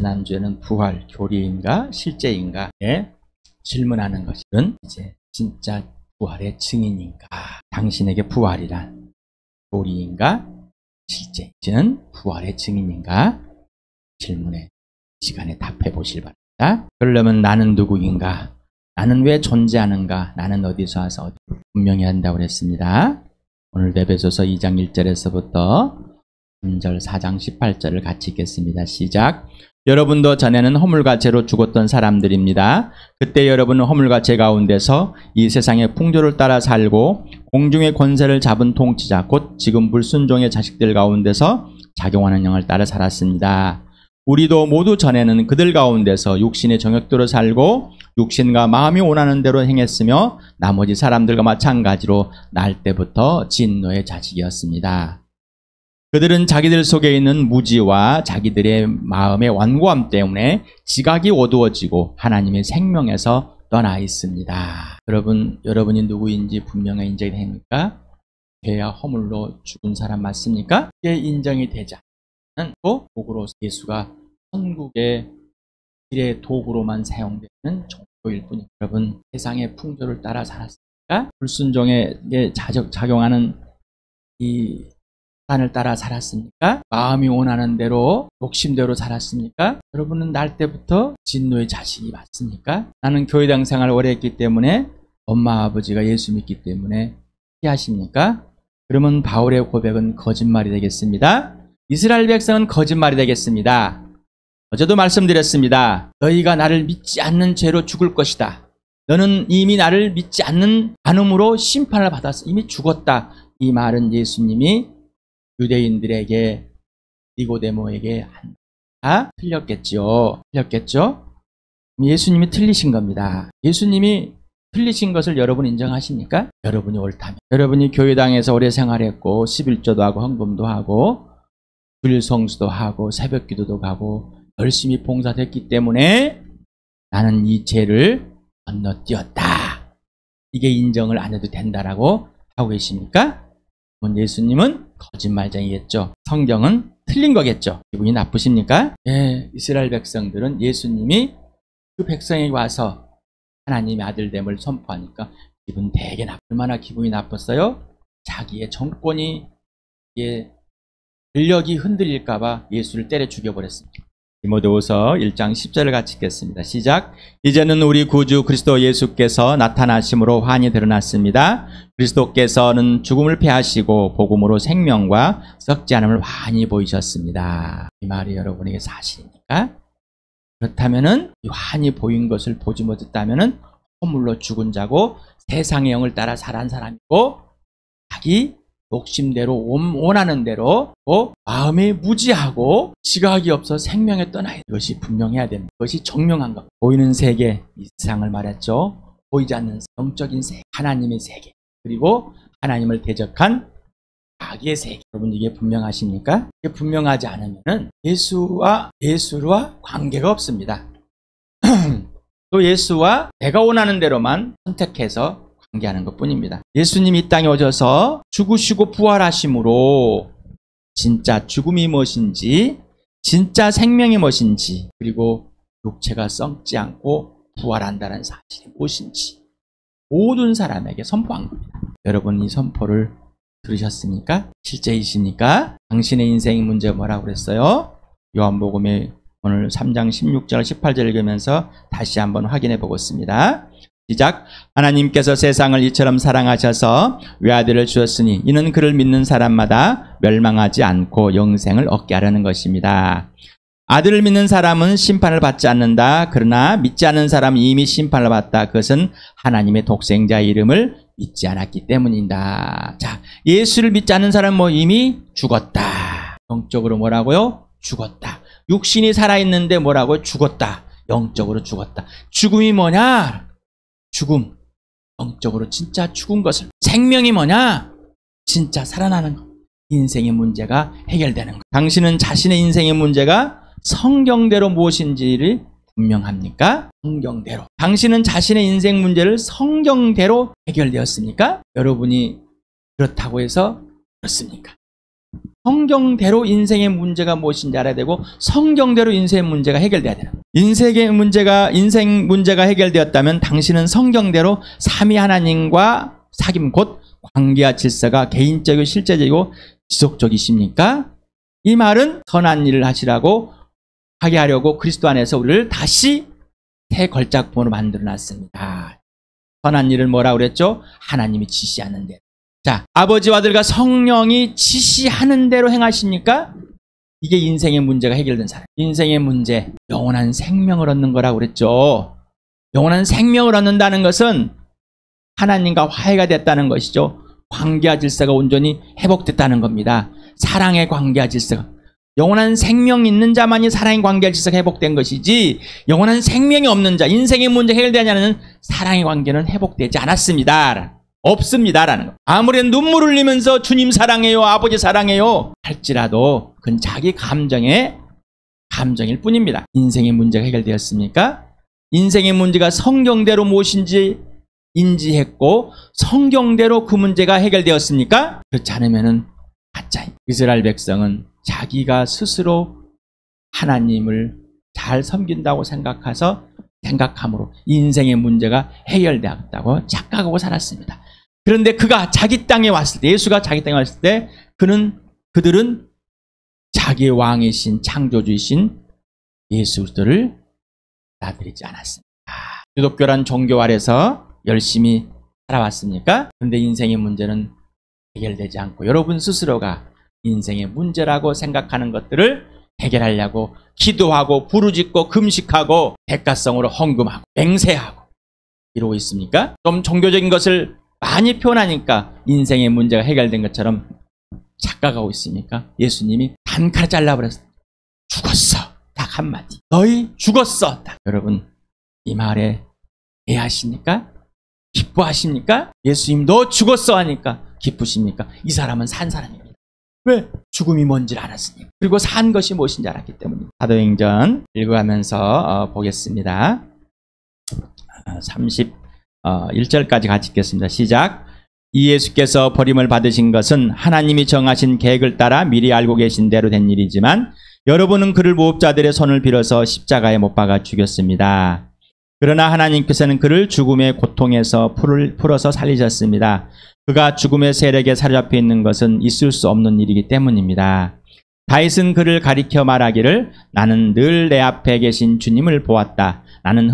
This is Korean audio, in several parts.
지난주에는 부활, 교리인가 실제인가 질문하는 것은 이제 진짜 부활의 증인인가? 당신에게 부활이란 교리인가 실제인지는 부활의 증인인가? 질문에 시간에 답해 보실 바랍니다. 그러려면 나는 누구인가? 나는 왜 존재하는가? 나는 어디서 와서 어디 분명히 한다고 그랬습니다. 오늘 에베소서 2장 1절에서부터 3절, 4장 18절을 같이 읽겠습니다. 시작. 여러분도 전에는 허물과 죄로 죽었던 사람들입니다. 그때 여러분은 허물과 죄 가운데서 이 세상의 풍조를 따라 살고 공중의 권세를 잡은 통치자 곧 지금 불순종의 자식들 가운데서 작용하는 영을 따라 살았습니다. 우리도 모두 전에는 그들 가운데서 육신의 정욕대로 살고 육신과 마음이 원하는 대로 행했으며 나머지 사람들과 마찬가지로 날 때부터 진노의 자식이었습니다. 그들은 자기들 속에 있는 무지와 자기들의 마음의 완고함 때문에 지각이 어두워지고 하나님의 생명에서 떠나 있습니다. 여러분이 누구인지 분명히 인정이 됩니까? 죄와 허물로 죽은 사람 맞습니까? 이게 인정이 되지 않는 도구로 예수가 천국의 길의 도구로만 사용되는 종교일 뿐입니다. 여러분 세상의 풍조를 따라 살았습니까? 불순종에 작용하는 이 판을 따라 살았습니까? 마음이 원하는 대로 욕심대로 살았습니까? 여러분은 날 때부터 진노의 자식이 맞습니까? 나는 교회당 생활을 오래 했기 때문에 엄마 아버지가 예수 믿기 때문에 피하십니까? 그러면 바울의 고백은 거짓말이 되겠습니다. 이스라엘 백성은 거짓말이 되겠습니다. 어제도 말씀드렸습니다. 너희가 나를 믿지 않는 죄로 죽을 것이다. 너는 이미 나를 믿지 않음으로 심판을 받았어. 이미 죽었다. 이 말은 예수님이 유대인들에게 니고데모에게 틀렸겠죠. 예수님이 틀리신 겁니다. 예수님이 틀리신 것을 여러분 인정하십니까? 여러분이 옳다면 여러분이 교회당에서 오래 생활했고 11조도 하고 헌금도 하고 주일 성수도 하고 새벽 기도도 가고 열심히 봉사됐기 때문에 나는 이 죄를 건너뛰었다. 이게 인정을 안 해도 된다라고 하고 계십니까? 예수님은 거짓말쟁이겠죠. 성경은 틀린 거겠죠. 기분이 나쁘십니까? 예, 이스라엘 백성들은 예수님이 그 백성에게 와서 하나님의 아들됨을 선포하니까 기분 되게 얼마나 기분이 나빴어요? 자기의 정권이 권력이 흔들릴까봐 예수를 때려 죽여버렸습니다. 디모데후서 1장 10절을 같이 읽겠습니다. 시작. 이제는 우리 구주 그리스도 예수께서 나타나심으로 환히 드러났습니다. 그리스도께서는 죽음을 패하시고 복음으로 생명과 썩지 않음을 환히 보이셨습니다. 이 말이 여러분에게 사실입니까? 그렇다면은 이 환히 보인 것을 보지 못했다면은 허물로 죽은 자고 세상의 영을 따라 살아온 사람이고 자기 욕심대로 원하는 대로 마음이 무지하고 지각이 없어 생명에 떠나야 돼. 이것이 분명해야 됩니다. 이것이 정명한 것. 보이는 세계, 이 세상을 말했죠. 보이지 않는 영적인 세계, 하나님의 세계, 그리고 하나님을 대적한 악의 세계. 여러분 이게 분명하십니까? 이게 분명하지 않으면 예수와 관계가 없습니다. 또 예수와 내가 원하는 대로만 선택해서 관계하는 것뿐입니다. 예수님이 이 땅에 오셔서 죽으시고 부활하심으로 진짜 죽음이 무엇인지 진짜 생명이 무엇인지 그리고 육체가 썩지 않고 부활한다는 사실이 무엇인지 모든 사람에게 선포한 겁니다. 여러분 이 선포를 들으셨습니까? 실제이십니까? 당신의 인생의 문제 뭐라고 그랬어요? 요한복음의 오늘 3장 16절 18절 읽으면서 다시 한번 확인해 보겠습니다. 시작. 하나님께서 세상을 이처럼 사랑하셔서 외아들을 주었으니 이는 그를 믿는 사람마다 멸망하지 않고 영생을 얻게 하려는 것입니다. 아들을 믿는 사람은 심판을 받지 않는다. 그러나 믿지 않는 사람은 이미 심판을 받다. 그것은 하나님의 독생자 이름을 믿지 않았기 때문이다. 자, 예수를 믿지 않는 사람은 이미 죽었다. 영적으로 뭐라고요? 죽었다. 육신이 살아있는데 뭐라고요? 죽었다. 영적으로 죽었다. 죽음이 뭐냐? 죽음, 영적으로 진짜 죽은 것을. 생명이 뭐냐? 진짜 살아나는 것. 인생의 문제가 해결되는 것. 당신은 자신의 인생의 문제가 성경대로 무엇인지를 분명합니까? 성경대로. 당신은 자신의 인생 문제를 성경대로 해결되었습니까? 여러분이 그렇다고 해서 그렇습니까? 성경대로 인생의 문제가 무엇인지 알아야 되고 성경대로 인생의 문제가 해결돼야 돼요. 인생 문제가 해결되었다면 당신은 성경대로 삼위 하나님과 사귐 곧 관계와 질서가 개인적이고 실제적이고 지속적이십니까? 이 말은 선한 일을 하게 하려고 그리스도 안에서 우리를 다시 새 걸작품으로 만들어놨습니다. 선한 일을 뭐라고 그랬죠? 하나님이 지시하는 대로. 자, 아버지와 아들과 성령이 지시하는 대로 행하십니까? 이게 인생의 문제가 해결된 사람. 인생의 문제, 영원한 생명을 얻는 거라고 그랬죠. 영원한 생명을 얻는다는 것은 하나님과 화해가 됐다는 것이죠. 관계와 질서가 온전히 회복됐다는 겁니다. 사랑의 관계와 질서가. 영원한 생명이 있는 자만이 사랑의 관계와 질서가 회복된 것이지 영원한 생명이 없는 자, 인생의 문제 해결되냐는 사랑의 관계는 회복되지 않았습니다. 없습니다라는 거. 아무리 눈물 흘리면서 주님 사랑해요, 아버지 사랑해요 할지라도 그건 자기 감정일 뿐입니다. 인생의 문제가 해결되었습니까? 인생의 문제가 성경대로 무엇인지 인지했고 성경대로 그 문제가 해결되었습니까? 그렇지 않으면은 가짜입니다. 이스라엘 백성은 자기가 스스로 하나님을 잘 섬긴다고 생각함으로 인생의 문제가 해결되었다고 착각하고 살았습니다. 그런데 그가 자기 땅에 왔을 때, 예수가 자기 땅에 왔을 때 그들은 자기의 왕이신 창조주이신 예수 그리스도를 받아들이지 않았습니다. 기독교란 종교 아래서 열심히 살아왔습니까? 그런데 인생의 문제는 해결되지 않고 여러분 스스로가 인생의 문제라고 생각하는 것들을 해결하려고 기도하고 부르짖고 금식하고 대가성으로 헌금하고 맹세하고 이러고 있습니까? 좀 종교적인 것을 많이 표현하니까 인생의 문제가 해결된 것처럼 착각하고 있습니까? 예수님이 단칼에 잘라버렸어요. 죽었어. 딱 한마디. 너희 죽었어. 딱. 여러분 이 말에 이해하십니까? 기뻐하십니까? 예수님 너 죽었어 하니까 기쁘십니까? 이 사람은 산 사람입니다. 왜? 죽음이 뭔지를 알았으니. 그리고 산 것이 무엇인지 알았기 때문입니다. 사도행전 읽어가면서 보겠습니다. 31절까지 같이 읽겠습니다. 시작. 이 예수께서 버림을 받으신 것은 하나님이 정하신 계획을 따라 미리 알고 계신 대로 된 일이지만 여러분은 그를 모업자들의 손을 빌어서 십자가에 못 박아 죽였습니다. 그러나 하나님께서는 그를 죽음의 고통에서 풀어서 살리셨습니다. 그가 죽음의 세력에 사로잡혀 있는 것은 있을 수 없는 일이기 때문입니다. 다윗은 그를 가리켜 말하기를 나는 늘 내 앞에 계신 주님을 보았다. 나를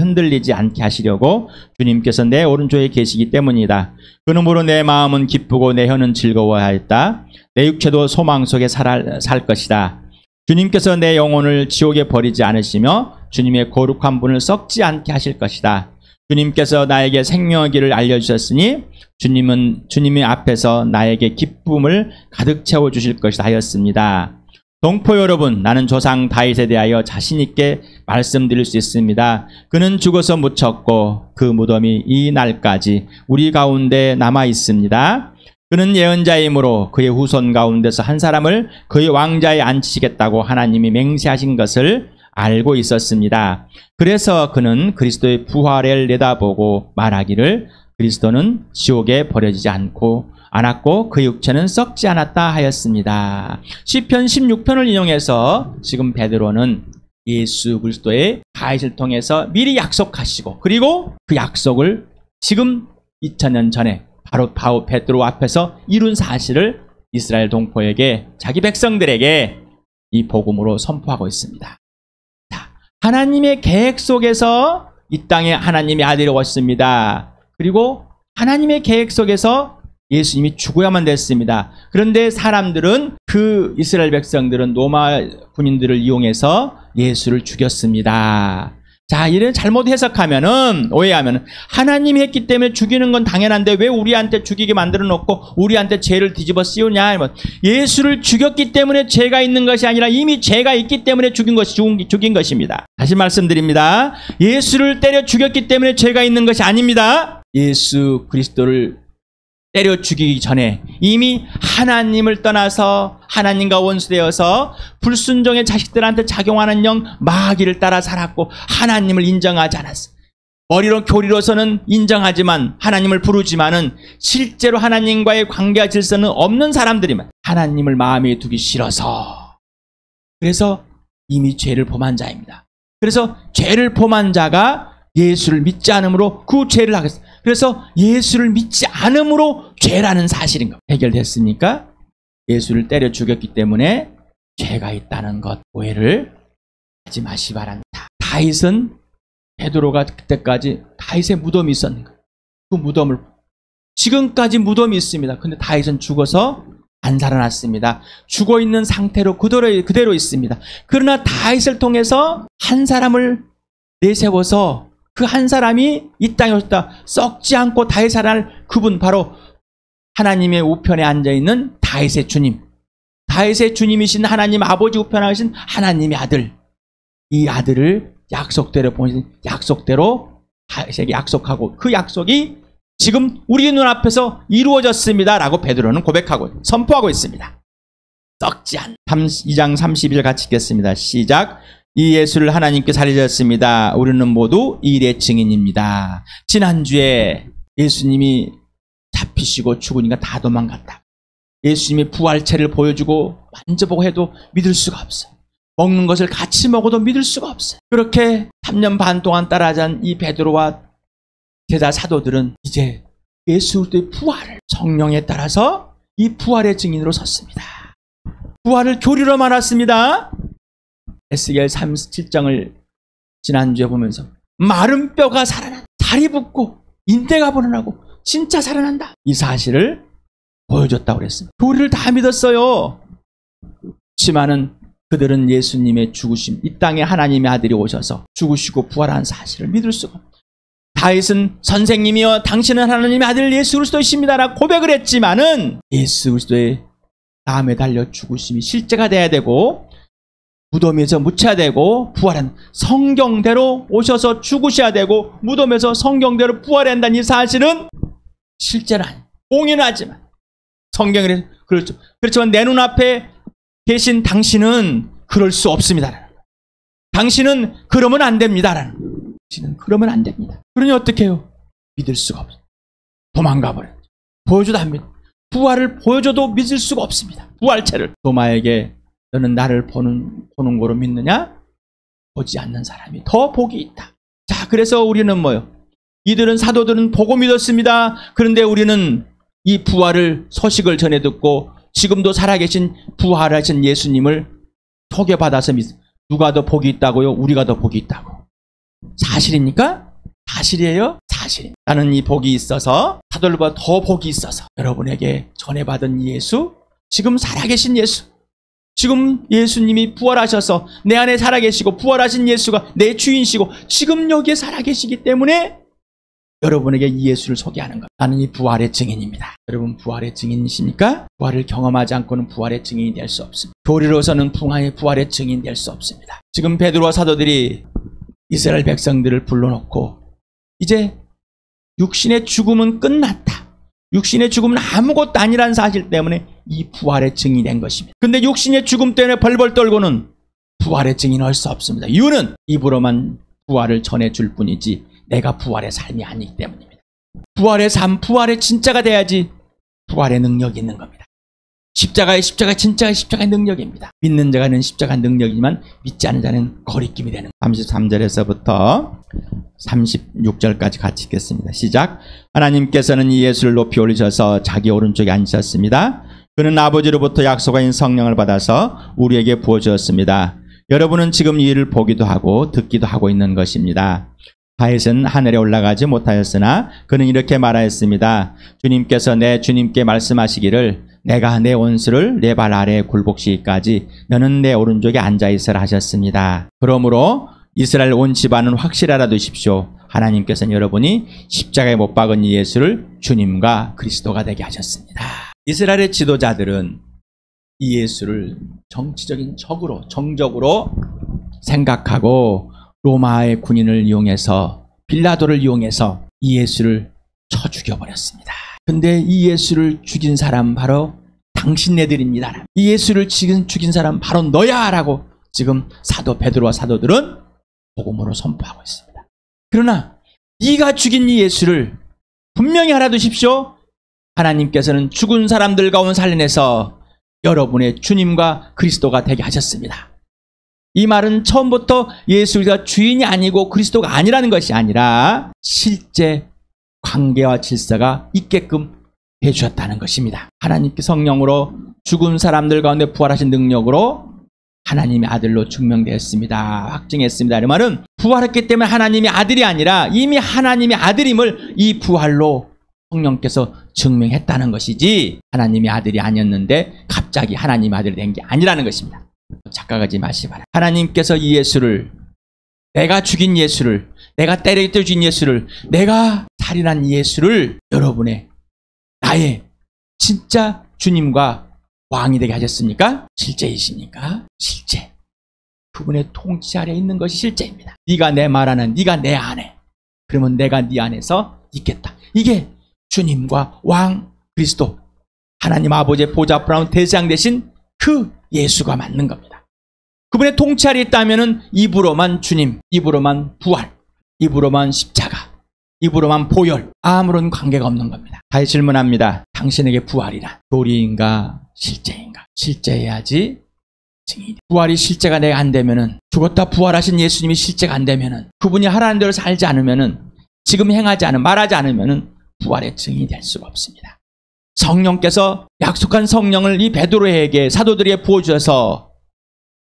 흔들리지 않게 하시려고 주님께서 내 오른쪽에 계시기 때문이다. 그러므로 내 마음은 기쁘고 내 혀는 즐거워하였다. 내 육체도 소망 속에 살 것이다. 주님께서 내 영혼을 지옥에 버리지 않으시며 주님의 거룩한 분을 썩지 않게 하실 것이다. 주님께서 나에게 생명의 길을 알려주셨으니 주님의 앞에서 나에게 기쁨을 가득 채워주실 것이다 하였습니다. 동포 여러분, 나는 조상 다윗에 대하여 자신 있게 말씀드릴 수 있습니다. 그는 죽어서 묻혔고 그 무덤이 이 날까지 우리 가운데 남아 있습니다. 그는 예언자이므로 그의 후손 가운데서 한 사람을 그의 왕좌에 앉히시겠다고 하나님이 맹세하신 것을 알고 있었습니다. 그래서 그는 그리스도의 부활을 내다보고 말하기를 그리스도는 지옥에 버려지지 않았고 그 육체는 썩지 않았다 하였습니다. 시편 16편을 인용해서 지금 베드로는 예수 그리스도의 다윗을 통해서 미리 약속하시고 그리고 그 약속을 지금 2000년 전에 바로 베드로 앞에서 이룬 사실을 이스라엘 동포에게 자기 백성들에게 이 복음으로 선포하고 있습니다. 자, 하나님의 계획 속에서 이 땅에 하나님의 아들이 오셨습니다. 그리고 하나님의 계획 속에서 예수님이 죽어야만 됐습니다. 그런데 사람들은 그 이스라엘 백성들은 로마 군인들을 이용해서 예수를 죽였습니다. 자, 이런 잘못 해석하면은 오해하면은 하나님이 했기 때문에 죽이는 건 당연한데 왜 우리한테 죽이게 만들어 놓고 우리한테 죄를 뒤집어 씌우냐? 예수를 죽였기 때문에 죄가 있는 것이 아니라 이미 죄가 있기 때문에 죽인 것입니다. 다시 말씀드립니다. 예수를 때려 죽였기 때문에 죄가 있는 것이 아닙니다. 예수 그리스도를 때려 죽이기 전에 이미 하나님을 떠나서 하나님과 원수되어서 불순종의 자식들한테 작용하는 영 마귀를 따라 살았고 하나님을 인정하지 않았어. 머리로 교리로서는 인정하지만 하나님을 부르지만은 실제로 하나님과의 관계와 질서는 없는 사람들이면 하나님을 마음에 두기 싫어서, 그래서 이미 죄를 범한 자입니다. 그래서 죄를 범한 자가 예수를 믿지 않으므로 그 죄를 하겠습니다. 그래서 예수를 믿지 않으므로 죄라는 사실인 것 해결됐습니까? 예수를 때려 죽였기 때문에 죄가 있다는 것, 오해를 하지 마시 바랍니다. 다윗은, 베드로가 그때까지 다윗의 무덤이 있었는 거예요. 그 무덤을, 지금까지 무덤이 있습니다. 근데 다윗은 죽어서 안 살아났습니다. 죽어있는 상태로 그대로 있습니다. 그러나 다윗을 통해서 한 사람을 내세워서 그 한 사람이 이 땅에 오셨다, 썩지 않고 다윗 살아날 그분, 바로 하나님의 우편에 앉아있는 다윗의 주님, 다윗의 주님이신 하나님 아버지 우편에 계신 하나님의 아들, 이 아들을 약속대로 보내신, 약속대로 다윗에게 약속하고 그 약속이 지금 우리 눈앞에서 이루어졌습니다 라고 베드로는 고백하고 선포하고 있습니다. 썩지 않. 2장 32절 같이 읽겠습니다. 시작. 이 예수를 하나님께 살리셨습니다. 우리는 모두 이 일의 증인입니다. 지난주에 예수님이 잡히시고 죽으니까 다 도망갔다. 예수님이 부활체를 보여주고 만져보고 해도 믿을 수가 없어요. 먹는 것을 같이 먹어도 믿을 수가 없어요. 그렇게 3년 반 동안 따라간 이 베드로와 제자 사도들은 이제 예수 그리스도의 부활을, 성령에 따라서 이 부활의 증인으로 섰습니다. 부활을 교리로 말했습니다. 에스겔 37장을 지난주에 보면서 마른 뼈가 살아난다, 다리 붓고 인대가 불어나고 진짜 살아난다, 이 사실을 보여줬다고 그랬습니다. 교리를 다 믿었어요. 그렇지만은 그들은 예수님의 죽으심, 이 땅에 하나님의 아들이 오셔서 죽으시고 부활한 사실을 믿을 수가 없다. 다윗은 선생님이여 당신은 하나님의 아들 예수 그리스도이십니다라고 고백을 했지만은 예수 그리스도의 나음에 달려 죽으심이 실제가 돼야 되고 무덤에서 묻혀야 되고 부활한, 성경대로 오셔서 죽으셔야 되고 무덤에서 성경대로 부활해야 한다는 이 사실은 실제는 아니에요. 공연하지만 성경에 그렇죠. 그렇지만 내 눈앞에 계신 당신은 그럴 수 없습니다. 당신은 그러면 안 됩니다. 당신은 그러면 안 됩니다. 그러니 어떻게 해요? 믿을 수가 없어요. 도망가 버려요. 보여줘도 안 믿어요. 부활을 보여줘도 믿을 수가 없습니다. 부활체를. 도마에게 너는 나를 보는 거로 믿느냐? 보지 않는 사람이 더 복이 있다. 자, 그래서 우리는 뭐요? 이들은, 사도들은 보고 믿었습니다. 그런데 우리는 이 부활을, 소식을 전해 듣고 지금도 살아계신 부활하신 예수님을 소개받아서 믿습니다. 누가 더 복이 있다고요? 우리가 더 복이 있다고. 사실입니까? 사실이에요? 사실입니다. 나는 이 복이 있어서, 사도들보다 더 복이 있어서 여러분에게 전해받은 예수, 지금 살아계신 예수, 지금 예수님이 부활하셔서 내 안에 살아계시고 부활하신 예수가 내 주인이시고 지금 여기에 살아계시기 때문에 여러분에게 이 예수를 소개하는 것. 나는 이 부활의 증인입니다. 여러분 부활의 증인이십니까? 부활을 경험하지 않고는 부활의 증인이 될 수 없습니다. 교리로서는 부활의 증인이 될 수 없습니다. 지금 베드로와 사도들이 이스라엘 백성들을 불러놓고 이제 육신의 죽음은 끝났다, 육신의 죽음은 아무것도 아니라는 사실 때문에 이 부활의 증인이 된 것입니다. 근데 육신의 죽음 때문에 벌벌 떨고는 부활의 증인을 할 수 없습니다. 이유는 입으로만 부활을 전해줄 뿐이지 내가 부활의 삶이 아니기 때문입니다. 부활의 삶, 부활의 진짜가 돼야지 부활의 능력이 있는 겁니다. 십자가의 십자가의 능력입니다. 믿는 자가는 십자가 능력이지만 믿지 않는 자는 거리낌이 되는 겁니다. 33절에서부터 36절까지 같이 읽겠습니다. 시작. 하나님께서는 이 예수를 높이 올리셔서 자기 오른쪽에 앉으셨습니다. 그는 아버지로부터 약속하신 성령을 받아서 우리에게 부어주었습니다. 여러분은 지금 이 일을 보기도 하고 듣기도 하고 있는 것입니다. 다윗은 하늘에 올라가지 못하였으나 그는 이렇게 말하였습니다. 주님께서 내 주님께 말씀하시기를 내가 내 원수를 내 발 아래에 굴복시기까지 너는 내 오른쪽에 앉아있으라 하셨습니다. 그러므로 이스라엘 온 집안은 확실히 알아두십시오. 하나님께서는 여러분이 십자가에 못 박은 이 예수를 주님과 그리스도가 되게 하셨습니다. 이스라엘의 지도자들은 이 예수를 정치적인 적으로, 정적으로 생각하고 로마의 군인을 이용해서, 빌라도를 이용해서 이 예수를 쳐 죽여버렸습니다. 근데 이 예수를 죽인 사람 바로 당신네들입니다. 이 예수를 죽인 사람 바로 너야 라고 지금 사도 베드로와 사도들은 복음으로 선포하고 있습니다. 그러나 네가 죽인 이 예수를 분명히 알아두십시오. 하나님께서는 죽은 사람들 가운데 살려내서 여러분의 주님과 그리스도가 되게 하셨습니다. 이 말은 처음부터 예수가 주인이 아니고 그리스도가 아니라는 것이 아니라 실제 관계와 질서가 있게끔 해주셨다는 것입니다. 하나님께 성령으로 죽은 사람들 가운데 부활하신 능력으로 하나님의 아들로 증명되었습니다. 확증했습니다. 이 말은 부활했기 때문에 하나님의 아들이 아니라 이미 하나님의 아들임을 이 부활로 성령께서 증명했다는 것이지, 하나님의 아들이 아니었는데 갑자기 하나님의 아들이 된 게 아니라는 것입니다. 착각하지 마시기 바랍니다. 하나님께서 이 예수를, 내가 죽인 예수를, 내가 때려 죽인 예수를, 내가 살인한 예수를 여러분의 나의 진짜 주님과 왕이 되게 하셨습니까? 실제이십니까? 실제. 그분의 통치 아래 있는 것이 실제입니다. 네가 내 말하는, 네가 내 안에, 그러면 내가 네 안에서 있겠다. 이게 주님과 왕 그리스도, 하나님 아버지의 보좌 앞으로 대상 되신 그 예수가 맞는 겁니다. 그분의 통치 아래 있다면 입으로만 주님, 입으로만 부활, 입으로만 십자가, 입으로만 보혈, 아무런 관계가 없는 겁니다. 다시 질문합니다. 당신에게 부활이란 교리인가 실제인가? 실제해야지 증인이. 부활이 실제가 내가 안 되면은, 죽었다 부활하신 예수님이 실제가 안 되면은, 그분이 하라는 대로 살지 않으면은, 지금 행하지 않으면, 말하지 않으면은 부활의 증인이 될 수가 없습니다. 성령께서 약속한 성령을 이 베드로에게, 사도들에게 부어주셔서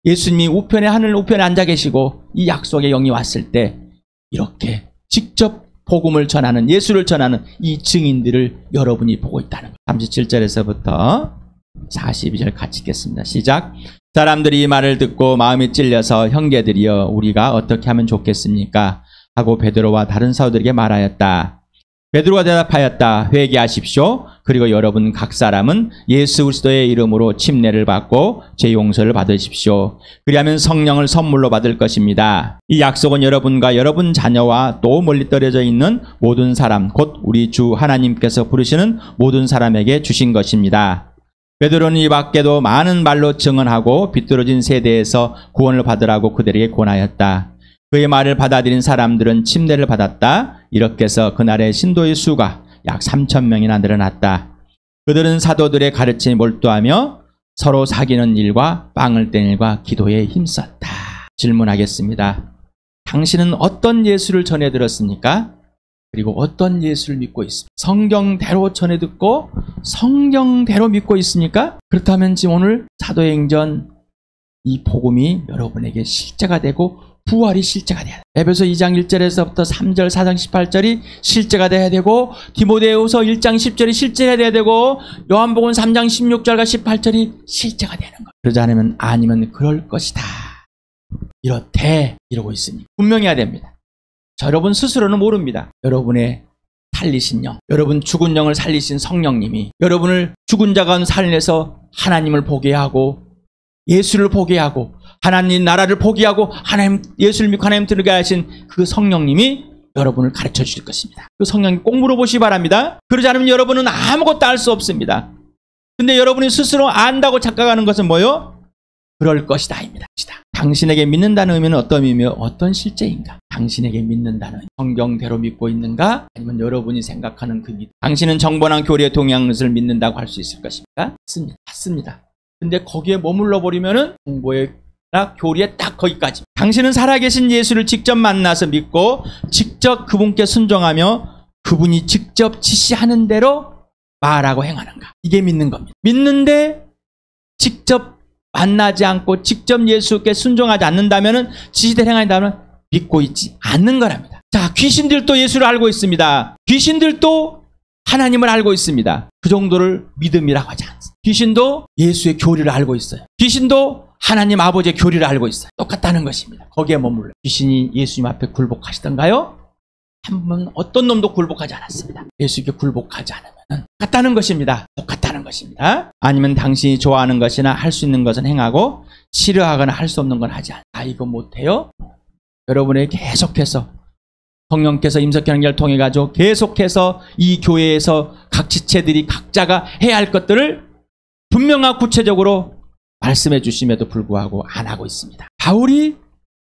예수님이 우편에, 하늘 우편에 앉아 계시고 이 약속의 영이 왔을 때 이렇게 직접 복음을 전하는, 예수를 전하는 이 증인들을 여러분이 보고 있다는 것. 37절에서부터 42절 같이 읽겠습니다. 시작. 사람들이 이 말을 듣고 마음이 찔려서 형제들이여 우리가 어떻게 하면 좋겠습니까? 하고 베드로와 다른 사도들에게 말하였다. 베드로가 대답하였다. 회개하십시오. 그리고 여러분 각 사람은 예수 그리스도의 이름으로 침례를 받고 죄 용서를 받으십시오. 그리하면 성령을 선물로 받을 것입니다. 이 약속은 여러분과 여러분 자녀와 또 멀리 떨어져 있는 모든 사람, 곧 우리 주 하나님께서 부르시는 모든 사람에게 주신 것입니다. 베드로는 이 밖에도 많은 말로 증언하고 비뚤어진 세대에서 구원을 받으라고 그들에게 권하였다. 그의 말을 받아들인 사람들은 침례를 받았다. 이렇게 해서 그날의 신도의 수가 약 3,000명이나 늘어났다. 그들은 사도들의 가르침에 몰두하며 서로 사귀는 일과 빵을 떼는 일과 기도에 힘썼다. 질문하겠습니다. 당신은 어떤 예수를 전해 들었습니까? 그리고 어떤 예수를 믿고 있습니까? 성경대로 전해 듣고 성경대로 믿고 있습니까? 그렇다면 지금 오늘 사도행전 이 복음이 여러분에게 실제가 되고 부활이 실제가 돼야 돼. 에베소 2장 1절에서부터 3절, 4장 18절이 실제가 돼야 되고, 디모데후서 1장 10절이 실제가 돼야 되고, 요한복음 3장 16절과 18절이 실제가 되는 것. 그러지 않으면 아니면 그럴 것이다. 이렇대 이러고 있습니다. 분명해야 됩니다. 저 여러분 스스로는 모릅니다. 여러분의 살리신 영, 여러분 죽은 영을 살리신 성령님이 여러분을 죽은 자 가운데 살려내서 하나님을 보게 하고 예수를 보게 하고 하나님 나라를 포기하고 하나님 예수를 믿고 하나님 들게 하신 그 성령님이 여러분을 가르쳐 주실 것입니다. 그 성령님 꼭 물어보시기 바랍니다. 그러지 않으면 여러분은 아무것도 알 수 없습니다. 근데 여러분이 스스로 안다고 착각하는 것은 뭐요? 그럴 것이다 입니다. 당신에게 믿는다는 의미는 어떤 의미며 어떤 실제인가? 당신에게 믿는다는 성경대로 믿고 있는가? 아니면 여러분이 생각하는 그 믿음, 당신은 정번한 교리에 동의하는 것을 믿는다고 할 수 있을 것입니까? 맞습니다. 근데 거기에 머물러 버리면은 정보의 교리에 딱 거기까지. 당신은 살아계신 예수를 직접 만나서 믿고 직접 그분께 순종하며 그분이 직접 지시하는 대로 말하고 행하는가? 이게 믿는 겁니다. 믿는데 직접 만나지 않고 직접 예수께 순종하지 않는다면, 지시대로 행한다면 믿고 있지 않는 거랍니다. 자, 귀신들도 예수를 알고 있습니다. 귀신들도 하나님을 알고 있습니다. 그 정도를 믿음이라고 하지 않습니다. 귀신도 예수의 교리를 알고 있어요. 귀신도 하나님 아버지의 교리를 알고 있어요. 똑같다는 것입니다. 거기에 머물러. 귀신이 예수님 앞에 굴복하시던가요? 한 번 어떤 놈도 굴복하지 않았습니다. 예수께 굴복하지 않으면 똑같다는 것입니다. 똑같다는 것입니다. 아니면 당신이 좋아하는 것이나 할 수 있는 것은 행하고 싫어하거나 할 수 없는 건 하지 않아. 아, 이거 못해요? 여러분에게 계속해서 성령께서 임석현을 통해 가지고 계속해서 이 교회에서 각 지체들이 각자가 해야 할 것들을 분명하고 구체적으로 말씀해 주심에도 불구하고 안 하고 있습니다. 바울이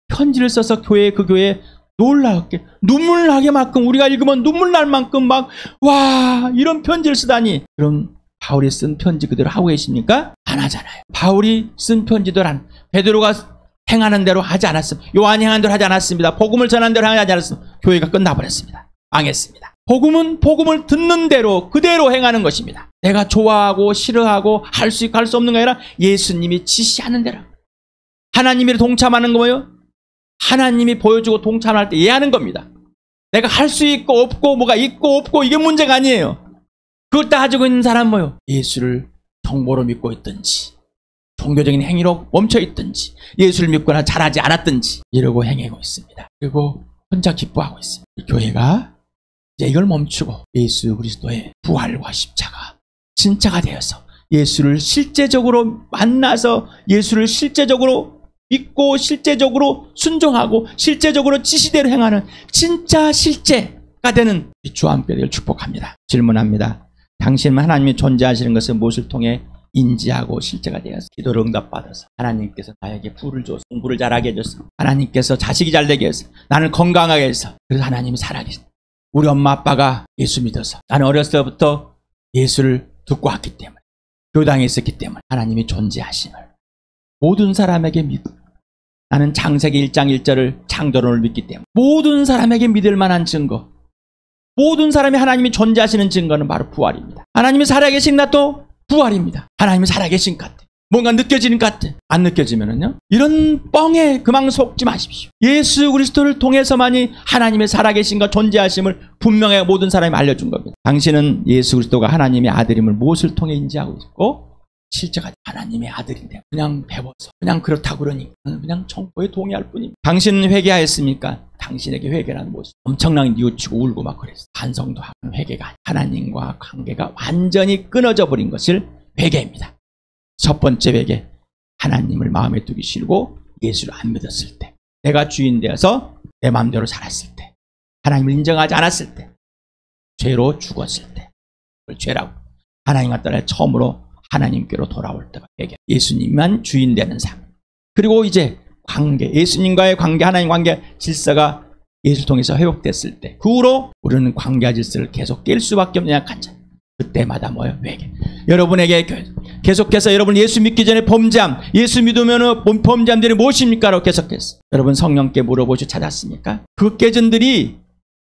편지를 써서 그 교회에 놀랍게 눈물 나게 만큼 우리가 읽으면 눈물 날 만큼 막 와 이런 편지를 쓰다니. 그럼 바울이 쓴 편지 그대로 하고 계십니까? 안 하잖아요. 바울이 쓴 편지도 베드로가 행하는 대로 하지 않았습니다. 요한이 행한 대로 하지 않았습니다. 복음을 전한 대로 하지 않았습니다. 교회가 끝나버렸습니다. 망했습니다. 복음은 복음을 듣는 대로 그대로 행하는 것입니다. 내가 좋아하고 싫어하고 할 수 있고 할 수 없는 게 아니라 예수님이 지시하는 대로. 하나님이 동참하는 거예요. 하나님이 보여주고 동참할 때 이해하는 겁니다. 내가 할 수 있고 없고 뭐가 있고 없고 이게 문제가 아니에요. 그걸 따지고 있는 사람은 뭐예요? 예수를 정보로 믿고 있든지 종교적인 행위로 멈춰 있든지 예수를 믿거나 잘하지 않았든지 이러고 행하고 있습니다. 그리고 혼자 기뻐하고 있습니다. 교회가 이제 이걸 멈추고 예수 그리스도의 부활과 십자가 진짜가 되어서 예수를 실제적으로 만나서 예수를 실제적으로 믿고 실제적으로 순종하고 실제적으로 지시대로 행하는 진짜 실제가 되는 주와 함께 되길 축복합니다. 질문합니다. 당신은 하나님이 존재하시는 것을 무엇을 통해 인지하고 실제가 되어서 기도를 응답받아서 하나님께서 나에게 부를 줘서 공부를 잘하게 해줘서 하나님께서 자식이 잘되게 해서 나를 건강하게 해서 그래서 하나님이 살아계신 우리 엄마 아빠가 예수 믿어서 나는 어렸을 때부터 예수를 듣고 왔기 때문에 교당에 있었기 때문에 하나님이 존재하심을 모든 사람에게 믿고 나는 창세기 1장 1절을 창조론을 믿기 때문에 모든 사람에게 믿을 만한 증거 모든 사람이 하나님이 존재하시는 증거는 바로 부활입니다. 하나님이 살아계신 것도 부활입니다. 하나님이 살아계신 것 같아. 뭔가 느껴지는 것 같아. 안 느껴지면은요. 이런 뻥에 그만 속지 마십시오. 예수 그리스도를 통해서만이 하나님의 살아계신 것 존재하심을 분명히 모든 사람이 알려준 겁니다. 당신은 예수 그리스도가 하나님의 아들임을 무엇을 통해 인지하고 있고 실제가 하나님의 아들인데 그냥 배워서 그냥 그렇다고 그러니까 그냥 정보에 동의할 뿐입니다. 당신은 회개하였습니까? 당신에게 회개라는 무엇이 엄청나게 뉘우치고 울고 막 그랬어요. 반성도 하고 회개가 아니라 하나님과 관계가 완전히 끊어져 버린 것을 회개입니다. 첫 번째 회개, 하나님을 마음에 두기 싫고 예수를 안 믿었을 때 내가 주인 되어서 내 마음대로 살았을 때 하나님을 인정하지 않았을 때 죄로 죽었을 때 그걸 죄라고 하나님과 따라 처음으로 하나님께로 돌아올 때가 회개. 예수님만 주인 되는 삶. 그리고 이제 관계, 예수님과의 관계, 하나님 관계 질서가 예수를 통해서 회복됐을 때 그 후로 우리는 관계와 질서를 계속 깰 수밖에 없는 약한 자. 그때마다 뭐예요? 회개. 여러분에게 계속해서 여러분 예수 믿기 전에 범죄함, 예수 믿으면 범죄함들이 무엇입니까? 라고 계속해서 여러분 성령께 물어보시고 찾았습니까? 그 깨진들이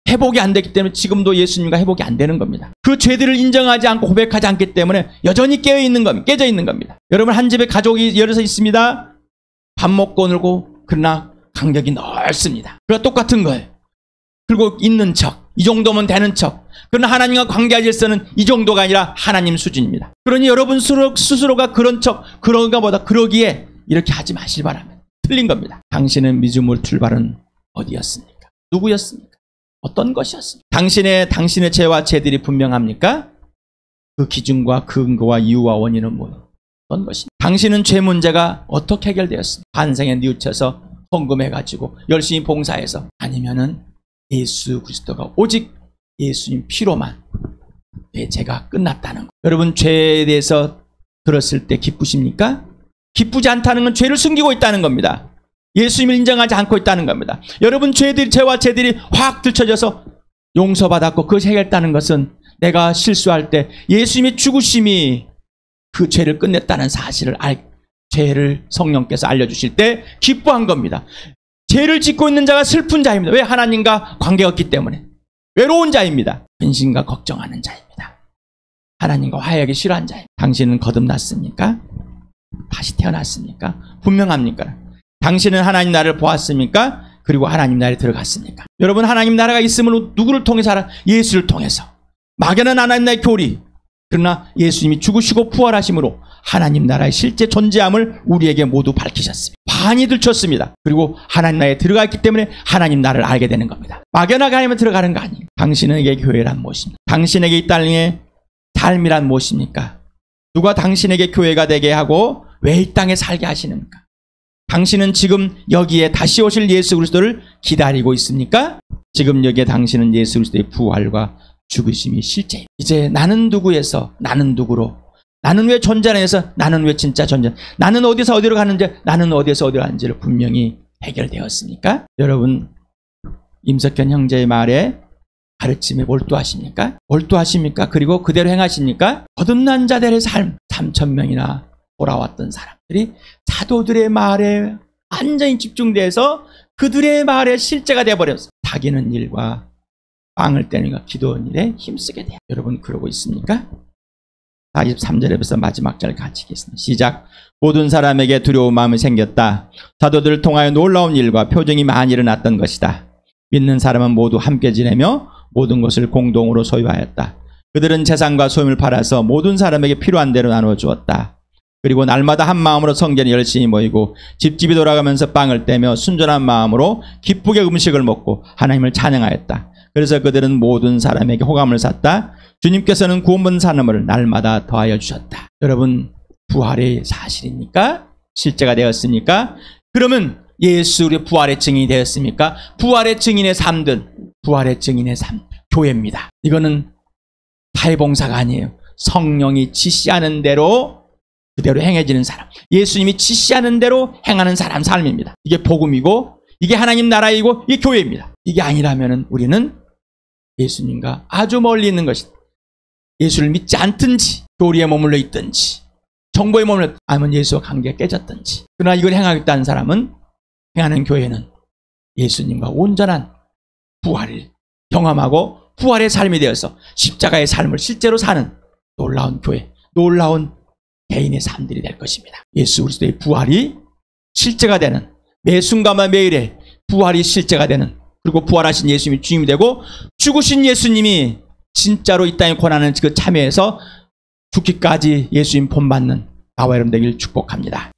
회복이 안 됐기 때문에 지금도 예수님과 회복이 안 되는 겁니다. 그 죄들을 인정하지 않고 고백하지 않기 때문에 여전히 깨어 있는 겁니다. 깨져 있는 겁니다. 여러분 한 집에 가족이 여럿이 있습니다. 밥 먹고 놀고 그러나 간격이 넓습니다. 그거 똑같은 거예요. 그리고 있는 척, 이 정도면 되는 척. 그러나 하나님과 관계할 질서는 이 정도가 아니라 하나님 수준입니다. 그러니 여러분 스스로가 그런 척, 그런가 보다 그러기에 이렇게 하지 마실 바랍니다. 틀린 겁니다. 당신의 믿음의 출발은 어디였습니까? 누구였습니까? 어떤 것이었습니까? 당신의 죄와 죄들이 분명합니까? 그 기준과 근거와 이유와 원인은 뭐예요? 어떤 것입니까? 당신은 죄 문제가 어떻게 해결되었습니까? 반생에 뉘우쳐서 헌금해가지고 열심히 봉사해서 아니면은 예수 그리스도가 오직 예수님 피로만 내 죄가 끝났다는 것. 여러분 죄에 대해서 들었을 때 기쁘십니까? 기쁘지 않다는 건 죄를 숨기고 있다는 겁니다. 예수님을 인정하지 않고 있다는 겁니다. 여러분 죄와 죄들이 확 들춰져서 용서받았고 그것이 해결했다는 것은 내가 실수할 때 예수님의 죽으심이 그 죄를 끝냈다는 사실을 죄를 성령께서 알려주실 때 기뻐한 겁니다. 죄를 짓고 있는 자가 슬픈 자입니다. 왜? 하나님과 관계가 없기 때문에. 외로운 자입니다. 근심과 걱정하는 자입니다. 하나님과 화해하기 싫어하는 자입니다. 당신은 거듭났습니까? 다시 태어났습니까? 분명합니까? 당신은 하나님 나라를 보았습니까? 그리고 하나님 나라에 들어갔습니까? 여러분 하나님 나라가 있으면 누구를 통해서 알아? 예수를 통해서. 막연한 하나님 나라의 교리. 그러나 예수님이 죽으시고 부활하심으로 하나님 나라의 실제 존재함을 우리에게 모두 밝히셨습니다. 반이 들쳤습니다. 그리고 하나님 나라에 들어갔기 때문에 하나님 나라를 알게 되는 겁니다. 막연하게 하나님에 들어가는 거 아니에요. 당신에게 교회란 무엇입니까? 당신에게 이 땅의 삶이란 무엇입니까? 누가 당신에게 교회가 되게 하고 왜 이 땅에 살게 하시는가? 당신은 지금 여기에 다시 오실 예수 그리스도를 기다리고 있습니까? 지금 여기에 당신은 예수 그리스도의 부활과 죽으심이 실제입니다. 이제 나는 누구에서 나는 누구로, 나는 왜 존재해서 나는 왜 진짜 존재, 나는 어디서 어디로 가는지, 나는 어디서 어디로 가는지를 분명히 해결되었습니까? 여러분 임석현 형제의 말에 가르침에 몰두하십니까? 몰두하십니까? 그리고 그대로 행하십니까? 거듭난 자들의 삶, 3,000명이나 돌아왔던 사람들이 사도들의 말에 완전히 집중돼서 그들의 말에 실제가 되어버렸어요. 다기는 일과 빵을 떼는 것, 기도하는 일에 힘쓰게 돼요. 여러분 그러고 있습니까? 43절에서 마지막 절 같이 읽겠습니다. 시작. 모든 사람에게 두려운 마음이 생겼다. 사도들을 통하여 놀라운 일과 표징이 많이 일어났던 것이다. 믿는 사람은 모두 함께 지내며 모든 것을 공동으로 소유하였다. 그들은 재산과 소유를 팔아서 모든 사람에게 필요한 대로 나누어 주었다. 그리고 날마다 한 마음으로 성전에 열심히 모이고 집집이 돌아가면서 빵을 떼며 순전한 마음으로 기쁘게 음식을 먹고 하나님을 찬양하였다. 그래서 그들은 모든 사람에게 호감을 샀다. 주님께서는 구원받은 사람을 날마다 더하여 주셨다. 여러분 부활의 사실입니까? 실제가 되었습니까? 그러면 예수의 부활의 증인이 되었습니까? 부활의 증인의 삶들, 부활의 증인의 삶, 교회입니다. 이거는 타의봉사가 아니에요. 성령이 지시하는 대로 그대로 행해지는 사람, 예수님이 지시하는 대로 행하는 사람 삶입니다. 이게 복음이고 이게 하나님 나라이고 이게 교회입니다. 이게 아니라면 우리는 예수님과 아주 멀리 있는 것이다. 예수를 믿지 않든지 교리에 머물러 있든지 정보에 머물러 아니면 예수와 관계가 깨졌든지, 그러나 이걸 행하겠다는 사람은, 행하는 교회는 예수님과 온전한 부활을 경험하고 부활의 삶이 되어서 십자가의 삶을 실제로 사는 놀라운 교회, 놀라운 개인의 삶들이 될 것입니다. 예수 그리스도의 부활이 실제가 되는, 매 순간과 매일에 부활이 실제가 되는, 그리고 부활하신 예수님이 주님이 되고 죽으신 예수님이 진짜로 이 땅에 권하는 그 참여에서 죽기까지 예수님 본받는 나와 여러분 되길 축복합니다.